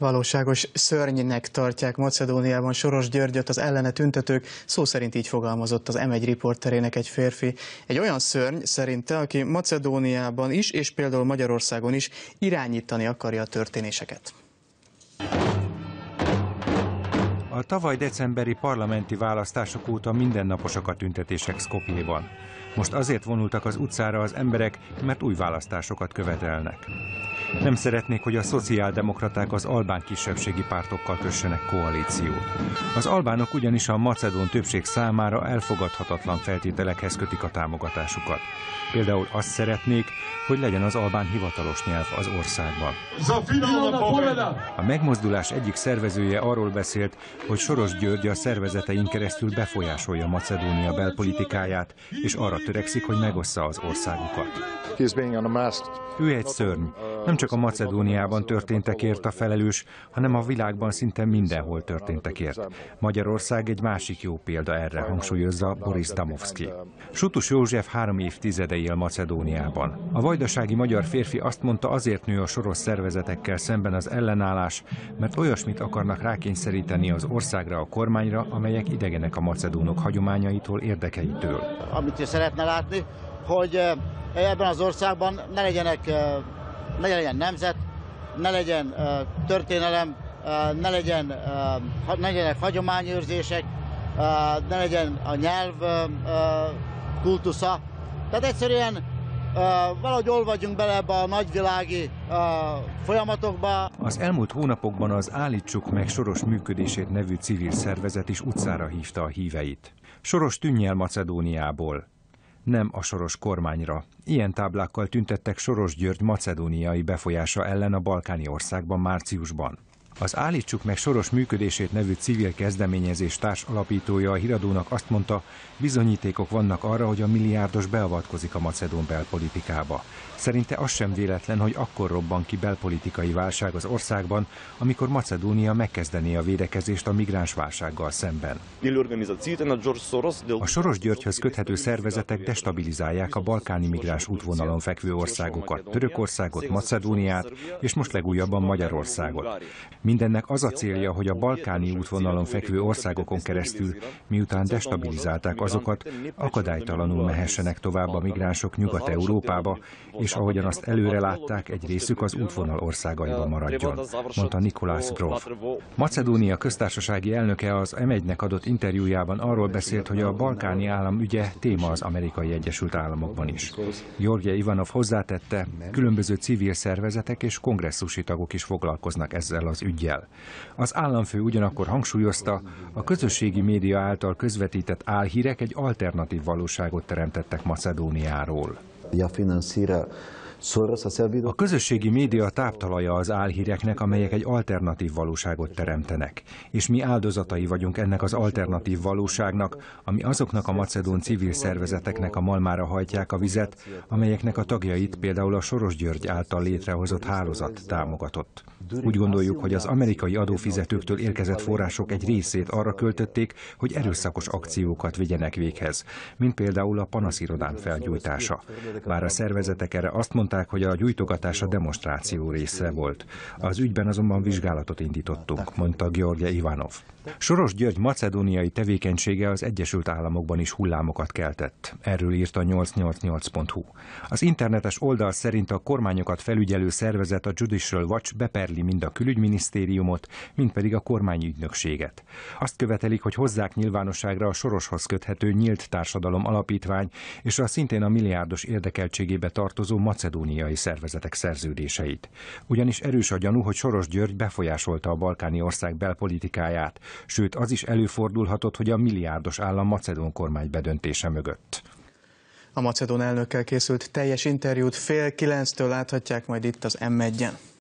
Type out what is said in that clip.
Valóságos szörnynek tartják Macedóniában Soros Györgyöt az ellene tüntetők, szó szerint így fogalmazott az M1 riporterének egy férfi. Egy olyan szörny szerinte, aki Macedóniában is, és például Magyarországon is irányítani akarja a történéseket. A tavaly decemberi parlamenti választások óta mindennaposak a tüntetések Skopjéban. Most azért vonultak az utcára az emberek, mert új választásokat követelnek. Nem szeretnék, hogy a szociáldemokraták az albán kisebbségi pártokkal kössenek koalíciót. Az albánok ugyanis a macedón többség számára elfogadhatatlan feltételekhez kötik a támogatásukat. Például azt szeretnék, hogy legyen az albán hivatalos nyelv az országban. A megmozdulás egyik szervezője arról beszélt, hogy Soros György a szervezetein keresztül befolyásolja Macedónia belpolitikáját, és arra törekszik, hogy megossza az országukat. Ő egy szörny. Nem csak a Macedóniában történtekért a felelős, hanem a világban szinte mindenhol történtekért. Magyarország egy másik jó példa erre, hangsúlyozza Boris Damovszky. Sutus József 3 évtizede él Macedóniában. A vajdasági magyar férfi azt mondta, azért nő a Soros szervezetekkel szemben az ellenállás, mert olyasmit akarnak rákényszeríteni az országra, a kormányra, amelyek idegenek a macedónok hagyományaitól, érdekeitől. Amit szeretne látni, hogy ebben az országban ne legyen nemzet, ne legyen történelem, ne legyenek hagyományőrzések, ne legyen a nyelv kultusza. Tehát egyszerűen valahogy olvadjunk bele ebbe a nagyvilági folyamatokba. Az elmúlt hónapokban az Állítsuk meg Soros működését nevű civil szervezet is utcára hívta a híveit. Soros tűnj el Macedóniából! Nem a Soros kormányra. Ilyen táblákkal tüntettek Soros György macedóniai befolyása ellen a balkáni országban márciusban. Az Állítsuk meg Soros működését nevű civil kezdeményezés társ alapítója a Híradónak azt mondta, bizonyítékok vannak arra, hogy a milliárdos beavatkozik a macedón belpolitikába. Szerinte az sem véletlen, hogy akkor robban ki belpolitikai válság az országban, amikor Macedónia megkezdené a védekezést a migráns válsággal szemben. A Soros Györgyhöz köthető szervezetek destabilizálják a balkáni migráns útvonalon fekvő országokat, Törökországot, Macedóniát és most legújabban Magyarországot. Mindennek az a célja, hogy a balkáni útvonalon fekvő országokon keresztül, miután destabilizálták azokat, akadálytalanul mehessenek tovább a migránsok Nyugat-Európába, és ahogyan azt előre látták, egy részük az útvonal országaiban maradjon, mondta Nikolás Grof. Macedónia köztársasági elnöke az M1-nek adott interjújában arról beszélt, hogy a balkáni állam ügye téma az Amerikai Egyesült Államokban is. George Ivanov hozzátette, különböző civil szervezetek és kongresszusi tagok is foglalkoznak ezzel az üggyel. Az államfő ugyanakkor hangsúlyozta, a közösségi média által közvetített álhírek egy alternatív valóságot teremtettek Macedóniáról. A közösségi média táptalaja az álhíreknek, amelyek egy alternatív valóságot teremtenek. És mi áldozatai vagyunk ennek az alternatív valóságnak, ami azoknak a macedón civil szervezeteknek a malmára hajtják a vizet, amelyeknek a tagjait például a Soros György által létrehozott hálózat támogatott. Úgy gondoljuk, hogy az amerikai adófizetőktől érkezett források egy részét arra költötték, hogy erőszakos akciókat vigyenek véghez, mint például a panaszirodán felgyújtása. Bár a szervezetek erre azt mondták, hogy a gyújtogatás a demonstráció része volt. Az ügyben azonban vizsgálatot indítottunk, mondta George Ivanov. Soros György macedóniai tevékenysége az Egyesült Államokban is hullámokat keltett. Erről írt a 888.hu. Az internetes oldal szerint a kormányokat felügyelő szervezet, a Judicial Watch beperli mind a külügyminisztériumot, mind pedig a kormányügynökséget. Azt követelik, hogy hozzák nyilvánosságra a Soroshoz köthető Nyílt Társadalom Alapítvány és a szintén a milliárdos érdekeltségébe tartozó macedóniai szervezetek szerződéseit. Ugyanis erős a gyanú, hogy Soros György befolyásolta a balkáni ország belpolitikáját, sőt az is előfordulhatott, hogy a milliárdos állam macedón kormány bedöntése mögött. A macedón elnökkel készült teljes interjút fél 9-től láthatják majd itt az M1-en.